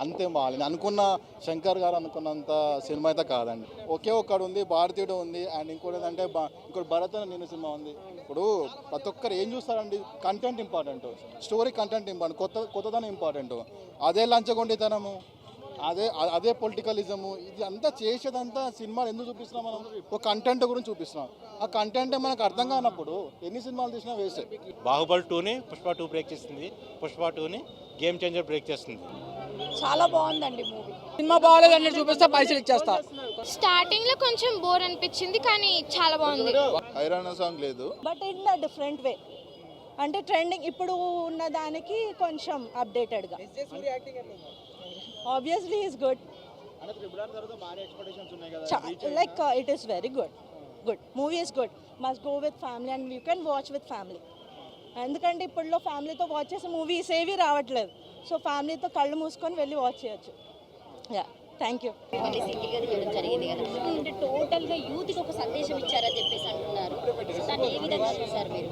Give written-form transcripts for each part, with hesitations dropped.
అంతే బాగాలేదు. అనుకున్న శంకర్ గారు అనుకున్నంత సినిమా అయితే కాదండి. ఒకే ఒక్కడు ఉంది, భారతీయుడు ఉంది, అండ్ ఇంకోటి ఏంటంటే ఇంకోటి భరత్ అనే నేను సినిమా ఉంది. ఇప్పుడు ప్రతి ఒక్కరు ఏం చూస్తారండి, content important, story content important, కొత్తదనం ఇంపార్టెంట్. అదే లంచగొండితనము, అదే అదే పొలిటికలిజము, ఇది అంతా చేసేదంతా సినిమాలు ఎందుకు చూపిస్తున్నాం మనం? ఒక కంటెంట్ గురించి చూపిస్తున్నాం. ఆ కంటెంట్ మనకు అర్థం కానప్పుడు ఎన్ని సినిమాలు తీసినా వేస్ట్. బాహుబలి 2ని పుష్ప 2 బ్రేక్ చేస్తుంది, పుష్ప 2ని గేమ్ చేంజర్ బ్రేక్ చేస్తుంది. చాలా బాగుందండి మూవీ. సినిమా బాగాలేదని చూపిస్తే పైసలు ఇచ్చేస్తా. స్టార్టింగ్ లో కొంచెం బోర్ అనిపించింది కానీ చాలా బాగుంది. ఐరానా సాంగ్ లేదు, but in the different way, అంటే ట్రెండింగ్ ఇప్పుడు ఉన్న దానికి కొంచెం అప్డేటెడ్గా. Obviously is good, like it is very good. Movie is good, must go with family and you can watch with family. ఎందుకంటే ఇప్పుడులో ఫ్యామిలీతో వాచ్ చేసే మూవీస్ ఏవి రావట్లేదు. సో ఫ్యామిలీతో కళ్ళు మూసుకొని వెళ్ళి వాచ్ చేయొచ్చు. Yeah, thank you. సింగిల్గా తీయడం జరిగింది కదా, అంటే టోటల్గా యూత్కి ఒక సందేశం ఇచ్చారని చెప్పేసి అంటున్నారు. దాన్ని ఏ విధంగా చూసారు మీరు?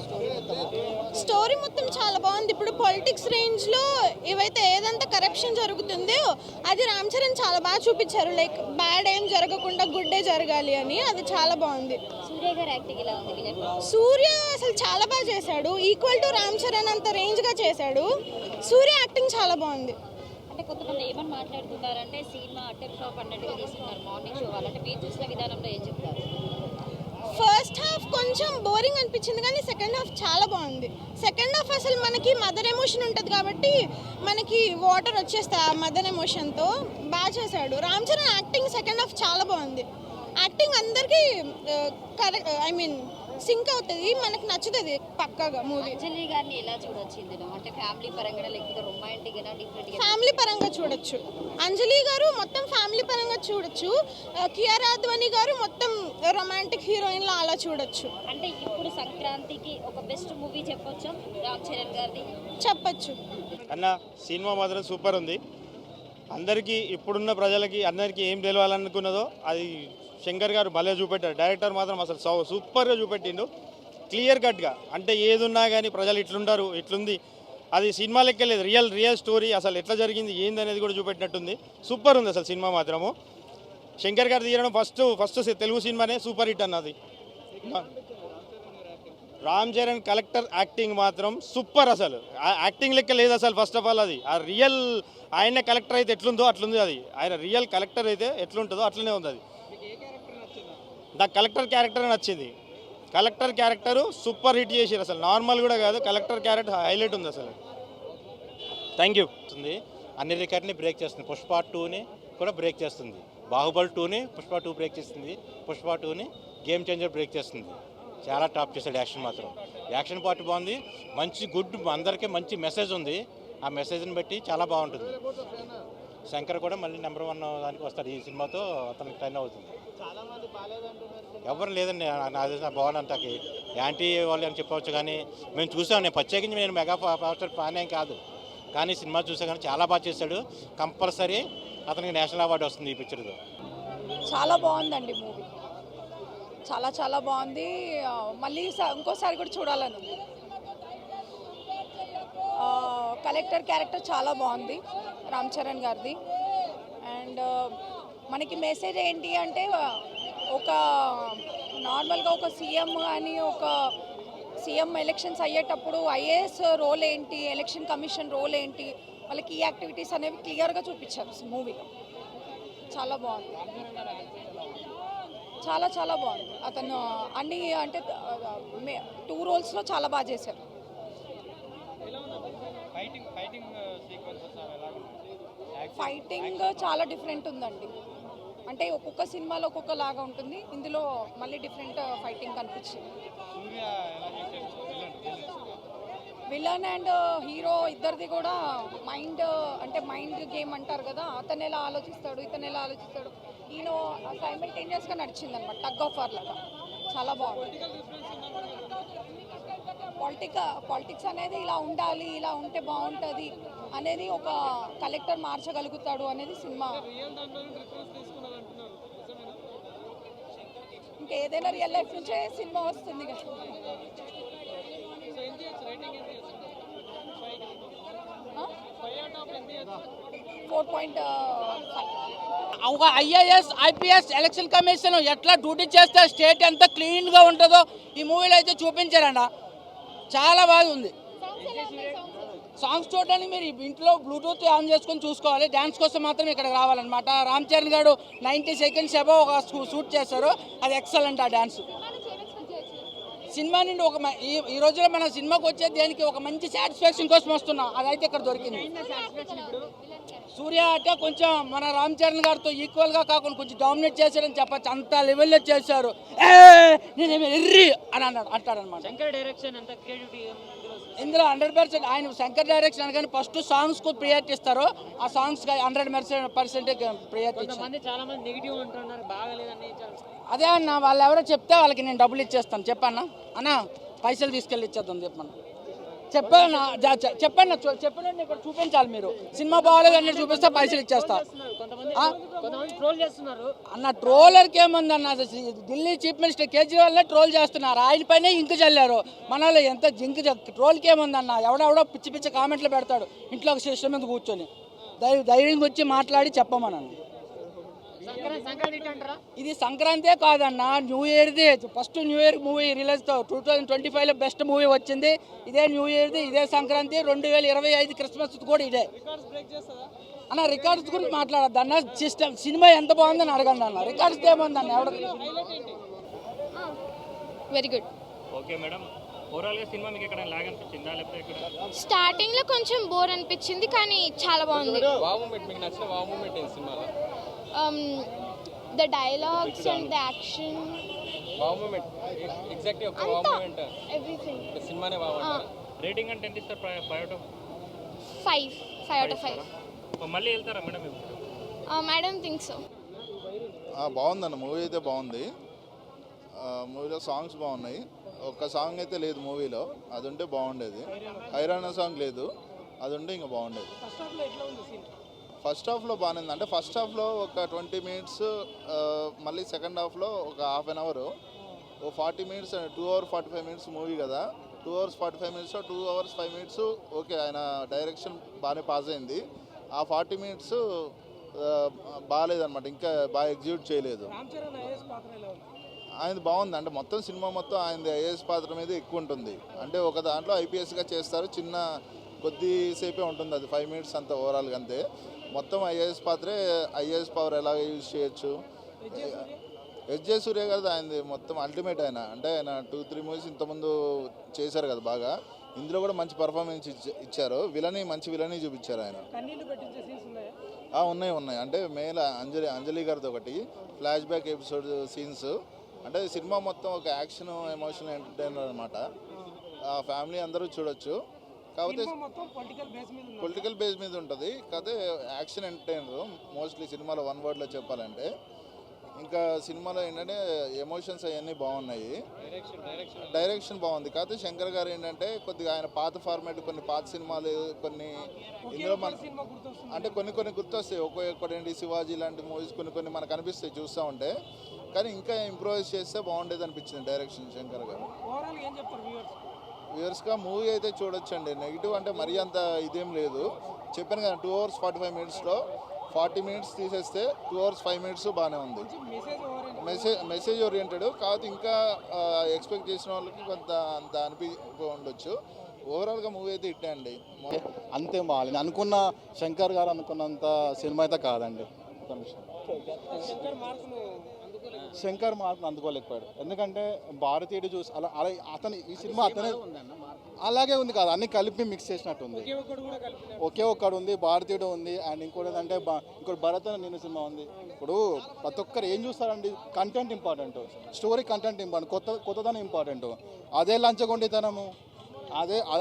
స్టోరీ మొత్తం చాలా బాగుంది. ఇప్పుడు పొలిటిక్స్ రేంజ్ లో ఏవైతే ఏదంతా కరప్షన్ జరుగుతుందో అది రామ్ చరణ్ చాలా బాగా చూపించారు. లైక్ బ్యాడ్ ఏం జరగకుండా గుడ్ డే జరగాలి అని, అది చాలా బాగుంది. సూర్య గారు యాక్టింగ్ ఎలా ఉంది? సూర్య అసలు చాలా బాగా చేశాడు, ఈక్వల్ టు రామ్ చరణ్ అంత రేంజ్ గా చేశాడు. సూర్య యాక్టింగ్ చాలా బాగుంది. అంటే కొంతమంది ఏమని మాట్లాడుతున్నారంటే సినిమా అటెంప్ ఫ్లాప్ అన్నట్టుగా తీసుకున్నారు మార్నింగ్ షో వాళ్ళు. అంటే మీరు చూసిన విధానంలో ఏం చెప్తారు? ఫస్ట్ హాఫ్ కొంచెం బోరింగ్ అనిపించింది కానీ సెకండ్ హాఫ్ చాలా బాగుంది. సెకండ్ హాఫ్ అసలు మనకి మదర్ ఎమోషన్ ఉంటుంది కాబట్టి మనకి వాటర్ వచ్చేస్తాయి ఆ మదర్ ఎమోషన్తో. బాగా చేశాడు Ram Charan. Acting second half చాలా బాగుంది. యాక్టింగ్ అందరికీ కరెక్ట్, ఐ మీన్ సింక్ అవుతుంది, మనకు నచ్చుతుంది పక్కాగా మూవీ. అంజలి గారిని ఎలా చూడొచ్చు ఇందులో? అంటే ఫ్యామిలీ పరంగా లేకపోతే రొమాంటిక్ గా డిఫరెంట్? ఫ్యామిలీ పరంగా చూడొచ్చు. అంజలి గారు మొత్తం ఫ్యామిలీ పరంగా చూడొచ్చు. కియారా అద్వానీ గారు మొత్తం రొమాంటిక్ హీరోయిన్ లా అలా చూడొచ్చు. అంటే ఇప్పుడు సంక్రాంతికి ఒక బెస్ట్ మూవీ చెప్పొచ్చా రామ్ చరణ్ గారిది? చెప్పచ్చు అన్న సినిమా మాత్రం సూపర్ ఉంది. అందరికీ ఇప్పుడున్న ప్రజలకి అందరికీ ఏం తెలియాలనుకున్నదో అది శంకర్ గారు భలే చూపెట్టారు. డైరెక్టర్ మాత్రం అసలు సూపర్గా చూపెట్టిండు, క్లియర్ కట్గా. అంటే ఏదున్నా కానీ ప్రజలు ఇట్లుంటారు, ఇట్లుంది, అది సినిమా లెక్క లేదు, రియల్ స్టోరీ. అసలు ఎట్లా జరిగింది ఏంది అనేది కూడా చూపెట్టినట్టుంది. సూపర్ ఉంది అసలు సినిమా మాత్రము. శంకర్ గారు తీయడం ఫస్ట్ తెలుగు సినిమానే సూపర్ హిట్ అన్నది. రామ్ చరణ్ కలెక్టర్ యాక్టింగ్ మాత్రం సూపర్. అసలు యాక్టింగ్ లెక్క లేదు అసలు. ఫస్ట్ ఆఫ్ ఆల్ అది ఆ రియల్ ఆయన కలెక్టర్ అయితే ఎట్లుందో అట్లుంది. అది ఆయన రియల్ కలెక్టర్ అయితే ఎట్లుంటుందో అట్లనే ఉంది. అది నాకు కలెక్టర్ క్యారెక్టర్ నచ్చింది. కలెక్టర్ క్యారెక్టరు సూపర్ హిట్ చేసారు అసలు. నార్మల్ కూడా కాదు, కలెక్టర్ క్యారెక్టర్ హైలైట్ ఉంది అసలు. Thank you. అన్ని రికార్డ్ని బ్రేక్ చేస్తుంది. పుష్ప 2ని కూడా బ్రేక్ చేస్తుంది. బాహుబలి 2ని పుష్ప 2 బ్రేక్ చేస్తుంది. పుష్ప 2ని గేమ్ చేంజర్ బ్రేక్ చేస్తుంది. చాలా టాప్ చేశాడు. యాక్షన్ మాత్రం, యాక్షన్ పార్ట్ బాగుంది. మంచి గుడ్, అందరికీ మంచి మెసేజ్ ఉంది. ఆ మెసేజ్ని బట్టి చాలా బాగుంటుంది. శంకర్ కూడా మళ్ళీ నెంబర్ 1 దానికి వస్తాడు ఈ సినిమాతో. అతనికి టైన్ అవుతుంది. ఎవరు లేదండి నాది బాగుందంతకి యాంటీ వాళ్ళు అని చెప్పవచ్చు. కానీ మేము చూసాం, నేను ప్రత్యేకించి నేను మెగా పవర్ స్టార్ ఫ్యాన్ ఏం కాదు, కానీ సినిమా చూసా కానీ చాలా బాగా చేశాడు. కంపల్సరీ అతనికి నేషనల్ అవార్డు వస్తుంది ఈ పిక్చర్తో. చాలా బాగుందండి మూవీ, చాలా బాగుంది. మళ్ళీ ఇంకోసారి కూడా చూడాలని ఉంది. కలెక్టర్ క్యారెక్టర్ చాలా బాగుంది రామ్ చరణ్ గారిది. అండ్ మనకి మెసేజ్ ఏంటి అంటే, ఒక నార్మల్గా ఒక సీఎం అని, ఒక సీఎం ఎలక్షన్స్ అయ్యేటప్పుడు ఐఏఎస్ రోల్ ఏంటి, ఎలక్షన్ కమిషన్ రోల్ ఏంటి, వాళ్ళకి ఈ యాక్టివిటీస్ అనేవి క్లియర్గా చూపించారు మూవీలో. చాలా బాగుంది, చాలా బాగుంది. అతను అన్ని అంటే 2 రోల్స్లో చాలా బాగా చేశారు. ఫైటింగ్ చాలా డిఫరెంట్ ఉందండి. అంటే ఒక్కొక్క సినిమాలో ఒక్కొక్క లాగా ఉంటుంది, ఇందులో మళ్ళీ డిఫరెంట్ ఫైటింగ్ కనిపించింది. విలన్ అండ్ హీరో ఇద్దరిది కూడా మైండ్ గేమ్ అంటారు కదా, అతను ఎలా ఆలోచిస్తాడు, ఇతను ఎలా ఆలోచిస్తాడు, ఈయన సైమల్టేనియస్గా నడిచింది అనమాట. టగ్ ఆఫ్ వార్ లాగా చాలా బాగుంది. పాలిటిక్స్ అనేది ఇలా ఉండాలి, ఇలా ఉంటే బాగుంటుంది అనేది, ఒక కలెక్టర్ మార్చగలుగుతాడు అనేది సినిమా. ఇంకేదైనా రియల్ లైఫ్ నుంచే సినిమా వస్తుంది కదా. 4.5. ఒక ఐఏఎస్ ఐపీఎస్ ఎలక్షన్ కమిషన్ ఎట్లా డ్యూటీ చేస్తే స్టేట్ ఎంత క్లీన్గా ఉంటుందో ఈ మూవీలో అయితే చూపించారన్న. చాలా బాగా ఉంది. సాంగ్స్ చూడడానికి మీరు ఇంట్లో బ్లూటూత్ ఆన్ చేసుకొని చూసుకోవాలి. డ్యాన్స్ కోసం మాత్రం ఇక్కడ రావాలన్నమాట. రామ్ చరణ్ గారు 90 సెకండ్స్ అబో ఒక షూట్ చేస్తారు. అది ఎక్సలెంట్ ఆ డ్యాన్స్. సినిమా నుండి ఈ రోజులో మన సినిమాకి వచ్చే దేనికి ఒక మంచి సాటిస్ఫాక్షన్ కోసం వస్తున్నాం. అదైతే ఇక్కడ దొరికింది. సూర్య అంటే కొంచెం మన రామ్ చరణ్ గారితో ఈక్వల్గా కాకుండా కొంచెం డామినేట్ చేశారని చెప్పచ్చు. అంత లెవెల్లో చేశారు. నేనేమి ఎర్రి అని అంటాడనమాట. ఇందులో 100% ఆయన శంకర్ డైరెక్షన్ అనగానే ఫస్ట్ సాంగ్స్ కు ప్రియారిటీ ఇస్తారు. ఆ సాంగ్స్ 100% ప్రియారిటీ ఇస్తారు. అదే అన్న, వాళ్ళు ఎవరో చెప్తే వాళ్ళకి నేను డబ్బులు ఇచ్చేస్తాను. చెప్పన్నా అన్న, పైసలు తీసుకెళ్ళి ఇచ్చేద్దాం చెప్పన్నా. చెప్పాను చెప్పినట్టు ఇక్కడ చూపించాలి. మీరు సినిమా బాగాలేదు అన్నట్టు చూపిస్తే పైసలు ఇచ్చేస్తా అన్న. ట్రోలర్కి ఏముంది అన్న, ఢిల్లీ చీఫ్ మినిస్టర్ కేజ్రీవాల్నే ట్రోల్ చేస్తున్నారు. ఆయన పైన ఇంక చల్లారు. మనలో ఎంత ట్రోల్కి ఏముంది అన్న. ఎవడెవడో పిచ్చి పిచ్చి కామెంట్లు పెడతాడు ఇంట్లో ఒక సిస్టమ్ మీద కూర్చొని. ధైర్యంగా వచ్చి మాట్లాడి చెప్పమన్నాను. ఇది సంక్రాంతే కాదన్న, న్యూ ఇయర్ది. First new year movie release 2025లో బెస్ట్ మూవీ వచ్చింది. ఇదే న్యూ ఇయర్ది, ఇదే సంక్రాంతి. 2025 క్రిస్మస్ కూడా ఇదే అన్న. రికార్డ్స్ గురించి మాట్లాడద్దు అన్న. సిస్టమ్ సినిమా ఎంత బాగుందని అడగండి అన్న. రికార్డ్స్ ఏముందన్న ఎవడ. Very good. ఓకే మేడం, ఓవరాల్గా సినిమా మీకు ఎక్కడ లాగ్ అనిపించిందా లేకపోతే ఎక్కడ? స్టార్టింగ్లో కొంచెం బోర్ అనిపించింది కానీ చాలా బాగుంది. మీకు నచ్చిన వావ్ మూమెంట్ ఏంటి సినిమాలో? The dialogues and the action. Wow moment exactly ఒక వావ్ మూమెంట్ ఎవ్రీథింగ్ సినిమానే వావ్ అంటారు. రేటింగ్ అంటే ఎంత ఇస్తారు? 5 out of 5. మళ్ళీ వెళ్తారా మేడం? Madam think so. బాగుందన్న, మూవీ అయితే బాగుంది. మూవీలో సాంగ్స్ బాగున్నాయి. ఒక్క సాంగ్ అయితే లేదు మూవీలో, అది ఉంటే బాగుండేది. హైరానా సాంగ్ లేదు, అది ఉంటే ఇంకా బాగుండేది. ఫస్ట్ హాఫ్లో బాగానే ఉంది. అంటే ఫస్ట్ హాఫ్లో ఒక 20 మినిట్స్, మళ్ళీ సెకండ్ హాఫ్లో ఒక హాఫ్ అన్ అవర్, ఓ 40 మినిట్స్, 2 hours 45 minutes మూవీ కదా. 2 hours 45 minutes 2 hours 5 minutes okay, ఆయన డైరెక్షన్ బాగానే పాస్ అయింది. ఆ 40 minutes బాగాలేదన్నమాట, ఇంకా బాగా ఎగ్జిక్యూట్ చేయలేదు. ఆయనది బాగుంది. అంటే మొత్తం సినిమా మొత్తం ఆయనది ఐఏఎస్ పాత్ర మీద ఎక్కువ ఉంటుంది. అంటే ఒక దాంట్లో ఐపీఎస్గా చేస్తారు, చిన్న కొద్దిసేపే ఉంటుంది, అది 5 minutes అంత ఓవరాల్గా అంతే. మొత్తం ఐఏఎస్ పాత్రే. ఐఏఎస్ పవర్ ఎలా యూజ్ చేయొచ్చు. ఎస్జే సూర్య గారు ఆయనది మొత్తం అల్టిమేట్. ఆయన అంటే ఆయన 2-3 movies ఇంతకుముందు చేశారు కదా బాగా. ఇందులో కూడా మంచి పర్ఫార్మెన్స్ ఇచ్చారు. మంచి విలని చూపించారు ఆయన. ఉన్నాయి. అంటే మేల అంజలి గారితో ఒకటి ఫ్లాష్ బ్యాక్ ఎపిసోడ్ సీన్స్. అంటే సినిమా మొత్తం ఒక యాక్షన్ ఎమోషనల్ ఎంటర్టైనర్ అనమాట. ఫ్యామిలీ అందరూ చూడొచ్చు. కాకపోతే పొలిటికల్ బేస్ మీద ఉంటుంది. కాకపోతే యాక్షన్ ఎంటర్టైనర్ మోస్ట్లీ సినిమాలో వన్ వర్డ్లో చెప్పాలంటే. ఇంకా సినిమాలో ఏంటంటే ఎమోషన్స్ అవన్నీ బాగున్నాయి. డైరెక్షన్ బాగుంది. కాకపోతే శంకర్ గారు ఏంటంటే కొద్దిగా ఆయన పాత ఫార్మాట్, కొన్ని పాత సినిమాలు కొన్ని ఇందులో మన అంటే కొన్ని గుర్తొస్తాయి. ఒక్కొక్కటి శివాజీ లాంటి మూవీస్ కొన్ని మనకు అనిపిస్తాయి చూస్తూ ఉంటే. కానీ ఇంకా ఇంప్రూవైజ్ చేస్తే బాగుండేది అనిపించింది డైరెక్షన్ శంకర్ గారు. వ్యూవర్స్గా మూవీ అయితే చూడొచ్చండి. నెగిటివ్ అంటే మరీ అంత ఇదేం లేదు. చెప్పాను కదా 2 hours 45 minutesలో 40 minutes తీసేస్తే 2 hours 5 minutes బాగానే ఉంది. Message oriented. కాకపోతే ఇంకా ఎక్స్పెక్ట్ చేసిన వాళ్ళకి కొంత అంత ఉండొచ్చు. ఓవరాల్గా మూవీ అయితే ఇట్టే అండి. అంతేం బాగాలేదు. అనుకున్న శంకర్ గారు అనుకున్నంత సినిమా అయితే కాదండి. శంకర్ మార్కును అందుకోలేకపోయాడు. ఎందుకంటే భారతీయుడు చూసి అలా అతను ఈ సినిమా అతనే అలాగే ఉంది కాదు, అన్ని కలిపి మిక్స్ చేసినట్టు ఉంది. ఒకే ఒక్కడు ఉంది, భారతీయుడు ఉంది, అండ్ ఇంకోటి ఏంటంటే ఇంకోటి భరత్ నేను సినిమా ఉంది. ఇప్పుడు ప్రతి ఒక్కరు ఏం చూస్తారండి, content important, story content important, కొత్తదనం ఇంపార్టెంట్. అదే లంచగొండితనము,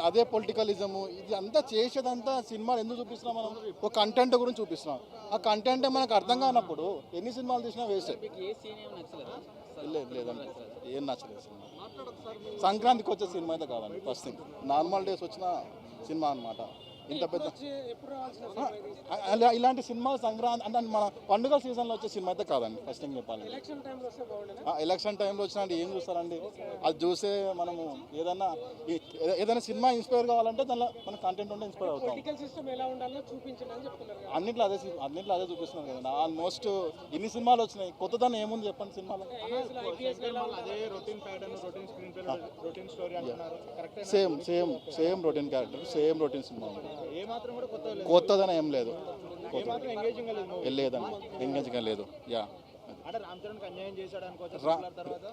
అదే పొలిటికలిజము, ఇది అంతా చేసేదంతా సినిమాలు ఎందుకు చూపిస్తున్నాం మనం? ఒక కంటెంట్ గురించి చూపిస్తున్నాం. ఆ కంటెంట్ మనకు అర్థం కానప్పుడు ఎన్ని సినిమాలు తీసినా వేస్ట్. లేదండి, ఏం నచ్చలేదు సినిమా. సంక్రాంతికి వచ్చే సినిమా అయితే కాదండి. ఫస్ట్ థింగ్ నార్మల్ డేస్ వచ్చిన సినిమా అనమాట. ఇంత పెద్ద ఇలాంటి సినిమా సంక్రాంతి అంటే మన పండుగ సీజన్లో వచ్చే సినిమా అయితే కాదండి. ఫస్ట్ థింగ్ చెప్పాలి, ఎలక్షన్ టైంలో వచ్చినట్టు ఏం చూస్తారండి? అది చూసే మనము ఏదైనా సినిమా ఇన్స్పైర్ కావాలంటే దానిలో మన కంటెంట్ ఉంటే ఇన్స్పైర్ అవుతాం. అన్నిట్లో అదే చూపిస్తున్నారు కదండి. ఆల్మోస్ట్ ఇన్ని సినిమాలు వచ్చినాయి, కొత్తదాన్ని ఏముంది చెప్పండి సినిమాలో? Same routine character, same routine cinema, కొత్తదని ఏం లేదు, లేదండి, ఎంగేజింగ్ లేదు. యా,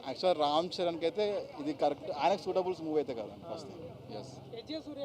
యాక్చువల్ రామ్ చరణ్కి అయితే ఇది కరెక్ట్, ఆయనకు సూటబుల్స్ మూవీ అయితే కదండి ఫస్ట్. ఎస్.